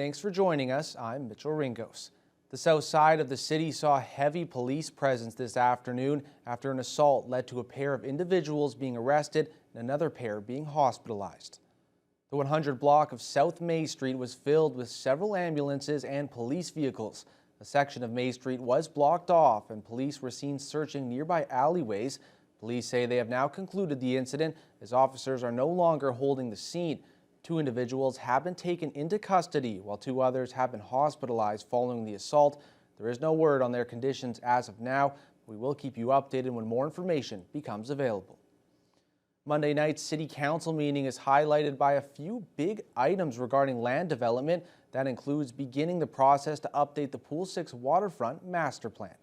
Thanks for joining us. I'm Mitchell Ringos. The south side of the city saw heavy police presence this afternoon after an assault led to a pair of individuals being arrested and another pair being hospitalized. The 100 block of South May Street was filled with several ambulances and police vehicles. A section of May Street was blocked off and police were seen searching nearby alleyways. Police say they have now concluded the incident as officers are no longer holding the scene. 2 individuals have been taken into custody while 2 others have been hospitalized following the assault. There is no word on their conditions as of now. We will keep you updated when more information becomes available. Monday night's City Council meeting is highlighted by a few big items regarding land development. That includes beginning the process to update the Pool 6 waterfront master plan.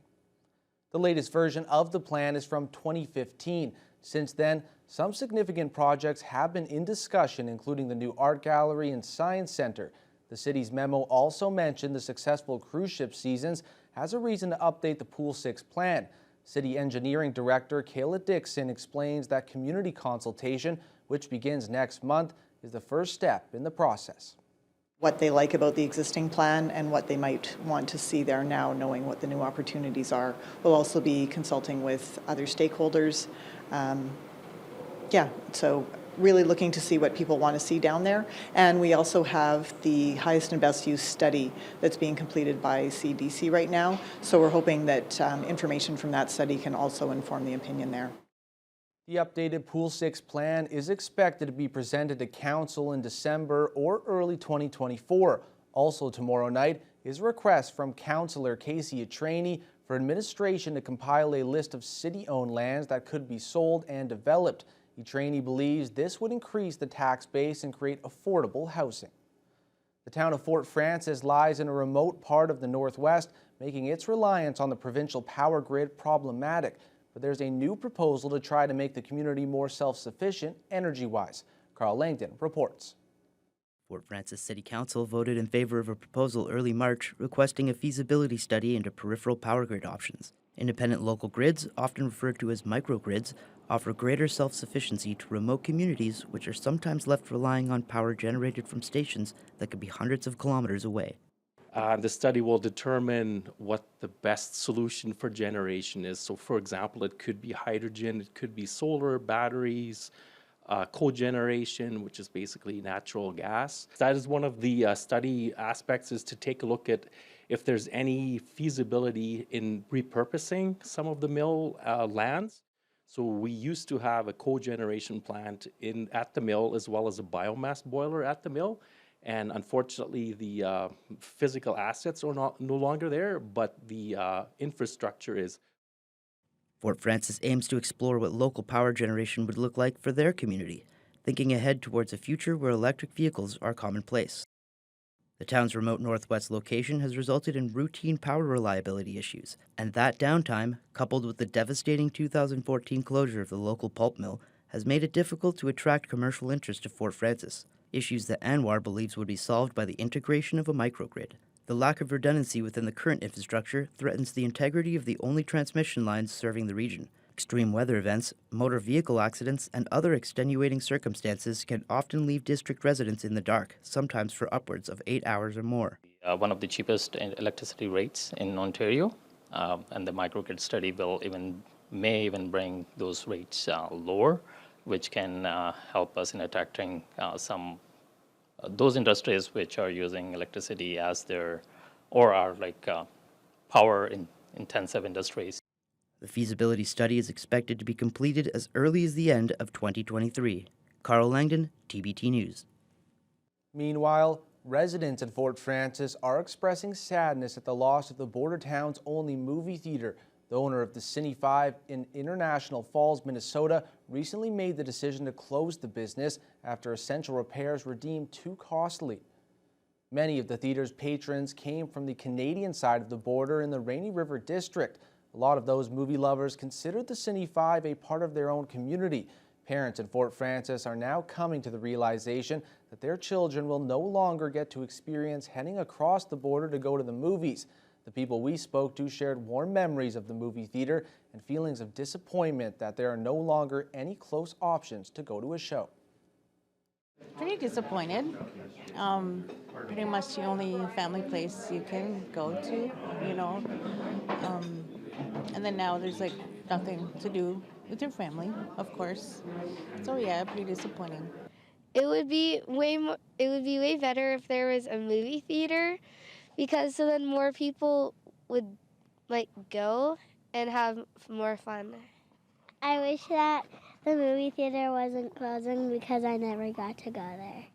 The latest version of the plan is from 2015. Since then, some significant projects have been in discussion, including the new art gallery and science center. The city's memo also mentioned the successful cruise ship seasons as a reason to update the Pool 6 plan. City Engineering Director Kayla Dixon explains that community consultation, which begins next month, is the first step in the process. What they like about the existing plan and what they might want to see there now, knowing what the new opportunities are. We'll also be consulting with other stakeholders. So really looking to see what people want to see down there. And we also have the highest and best use study that's being completed by CDC right now. So we're hoping that information from that study can also inform the opinion there. The updated Pool 6 plan is expected to be presented to Council in December or early 2024. Also tomorrow night is a request from Councillor Casey Atraney for administration to compile a list of city-owned lands that could be sold and developed. Atraney believes this would increase the tax base and create affordable housing. The town of Fort Frances lies in a remote part of the Northwest, making its reliance on the provincial power grid problematic. But there's a new proposal to try to make the community more self-sufficient energy-wise. Carl Langdon reports. Fort Frances City Council voted in favor of a proposal early March requesting a feasibility study into peripheral power grid options. Independent local grids, often referred to as microgrids, offer greater self-sufficiency to remote communities which are sometimes left relying on power generated from stations that could be hundreds of kilometers away. The study will determine what the best solution for generation is. So, for example, it could be hydrogen, it could be solar, batteries, cogeneration, which is basically natural gas. That is one of the study aspects, is to take a look at if there's any feasibility in repurposing some of the mill lands. So we used to have a cogeneration plant at the mill as well as a biomass boiler at the mill. And unfortunately, the physical assets are no longer there, but the infrastructure is. Fort Frances aims to explore what local power generation would look like for their community, thinking ahead towards a future where electric vehicles are commonplace. The town's remote northwest location has resulted in routine power reliability issues, and that downtime, coupled with the devastating 2014 closure of the local pulp mill, has made it difficult to attract commercial interest to Fort Frances. Issues that Anwar believes would be solved by the integration of a microgrid. The lack of redundancy within the current infrastructure threatens the integrity of the only transmission lines serving the region. Extreme weather events, motor vehicle accidents, and other extenuating circumstances can often leave district residents in the dark, sometimes for upwards of 8 hours or more. One of the cheapest electricity rates in Ontario, and the microgrid study may even bring those rates lower, which can help us in attracting those industries which are using electricity as are power intensive industries. The feasibility study is expected to be completed as early as the end of 2023. Carl Langdon, TBT News. Meanwhile, residents in Fort Frances are expressing sadness at the loss of the border town's only movie theater. The owner of the Cine 5 in International Falls, Minnesota, recently made the decision to close the business after essential repairs were deemed too costly. Many of the theater's patrons came from the Canadian side of the border in the Rainy River District. A lot of those movie lovers considered the Cine 5 a part of their own community. Parents in Fort Frances are now coming to the realization that their children will no longer get to experience heading across the border to go to the movies. The people we spoke to shared warm memories of the movie theater and feelings of disappointment that there are no longer any close options to go to a show. Pretty disappointed. Pretty much the only family place you can go to, you know. And then now there's like nothing to do with your family, of course. So yeah, pretty disappointing. It would be it would be way better if there was a movie theater, because so then more people would like go and have more fun. I wish that the movie theater wasn't closing because I never got to go there.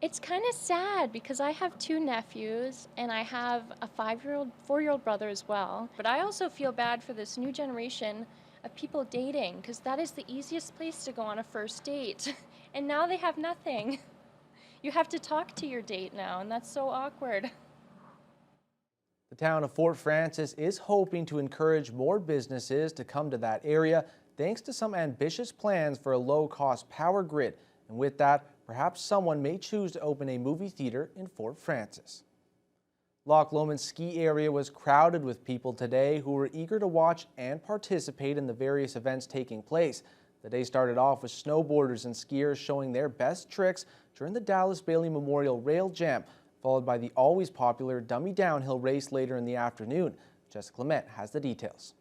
It's kind of sad because I have 2 nephews and I have a 4-year-old brother as well. But I also feel bad for this new generation of people dating, because that is the easiest place to go on a first date. And now they have nothing. You have to talk to your date now, and that's so awkward. The town of Fort Frances is hoping to encourage more businesses to come to that area thanks to some ambitious plans for a low-cost power grid. And with that, perhaps someone may choose to open a movie theater in Fort Frances. Loch Lomond ski area was crowded with people today who were eager to watch and participate in the various events taking place. The day started off with snowboarders and skiers showing their best tricks during the Dallas Bailey Memorial Rail Jam, followed by the always popular dummy downhill race later in the afternoon. Jessica Clement has the details.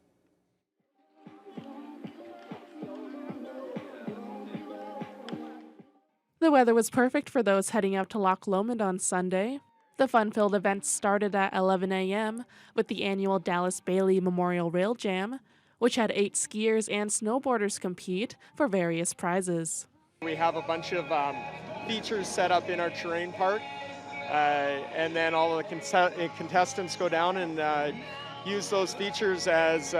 The weather was perfect for those heading out to Loch Lomond on Sunday. The fun-filled event started at 11 a.m. with the annual Dallas Bailey Memorial Rail Jam, which had 8 skiers and snowboarders compete for various prizes. We have a bunch of features set up in our terrain park, and then all of the contestants go down and use those features as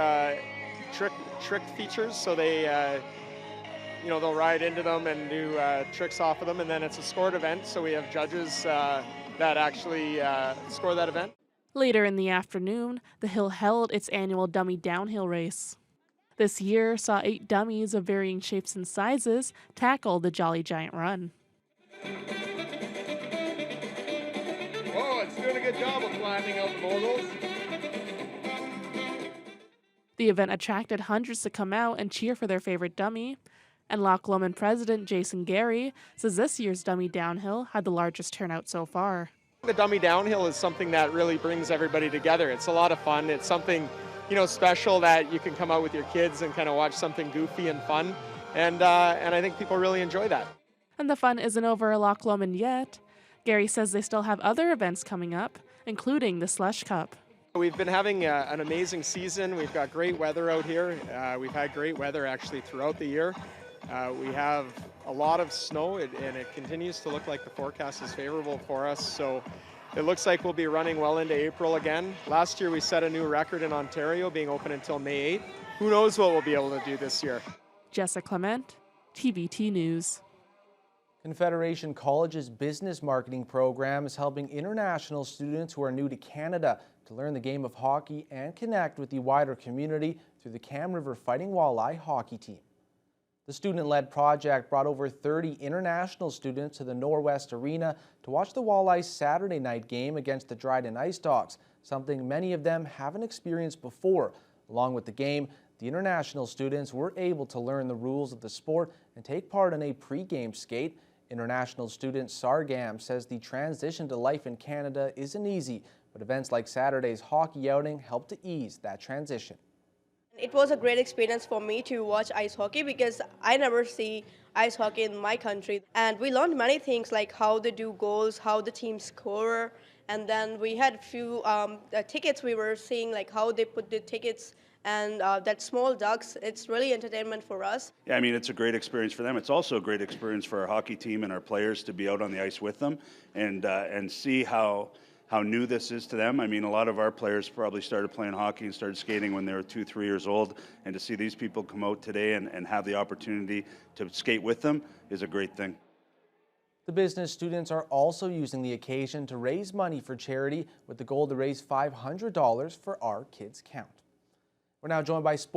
trick features. So they, they'll ride into them and do tricks off of them, and then it's a scored event. So we have judges that actually score that event. Later in the afternoon, the hill held its annual dummy downhill race. This year saw 8 dummies of varying shapes and sizes tackle the Jolly Giant Run. Oh, it's doing a good job of flattening out the moguls. The event attracted hundreds to come out and cheer for their favorite dummy. And Loch Lomond President Jason Gary says this year's dummy downhill had the largest turnout so far. The dummy downhill is something that really brings everybody together. It's a lot of fun. It's something, special that you can come out with your kids and kind of watch something goofy and fun. And I think people really enjoy that. And the fun isn't over at Loch Lomond yet. Gary says they still have other events coming up, including the Slush Cup. We've been having an amazing season. We've got great weather out here. We've had great weather actually throughout the year. We have a lot of snow, and it continues to look like the forecast is favorable for us. So it looks like we'll be running well into April again. Last year we set a new record in Ontario, being open until May 8th. Who knows what we'll be able to do this year. Jessica Clement, TVT News. Confederation College's business marketing program is helping international students who are new to Canada to learn the game of hockey and connect with the wider community through the Cam River Fighting Walleye hockey team. The student-led project brought over 30 international students to the Norwest Arena to watch the Walleyes' Saturday night game against the Dryden Ice Dogs, something many of them haven't experienced before. Along with the game, the international students were able to learn the rules of the sport and take part in a pre-game skate. International student Sargam says the transition to life in Canada isn't easy, but events like Saturday's hockey outing help to ease that transition. It was a great experience for me to watch ice hockey because I never see ice hockey in my country. And we learned many things like how they do goals, how the teams score, and then we had a few tickets we were seeing, like how they put the tickets and that small ducks. It's really entertainment for us. Yeah, I mean, it's a great experience for them. It's also a great experience for our hockey team and our players to be out on the ice with them and see how new this is to them. I mean, a lot of our players probably started playing hockey and started skating when they were 2-3 years old, and to see these people come out today and have the opportunity to skate with them is a great thing. The business students are also using the occasion to raise money for charity with the goal to raise $500 for Our Kids Count. We're now joined by sports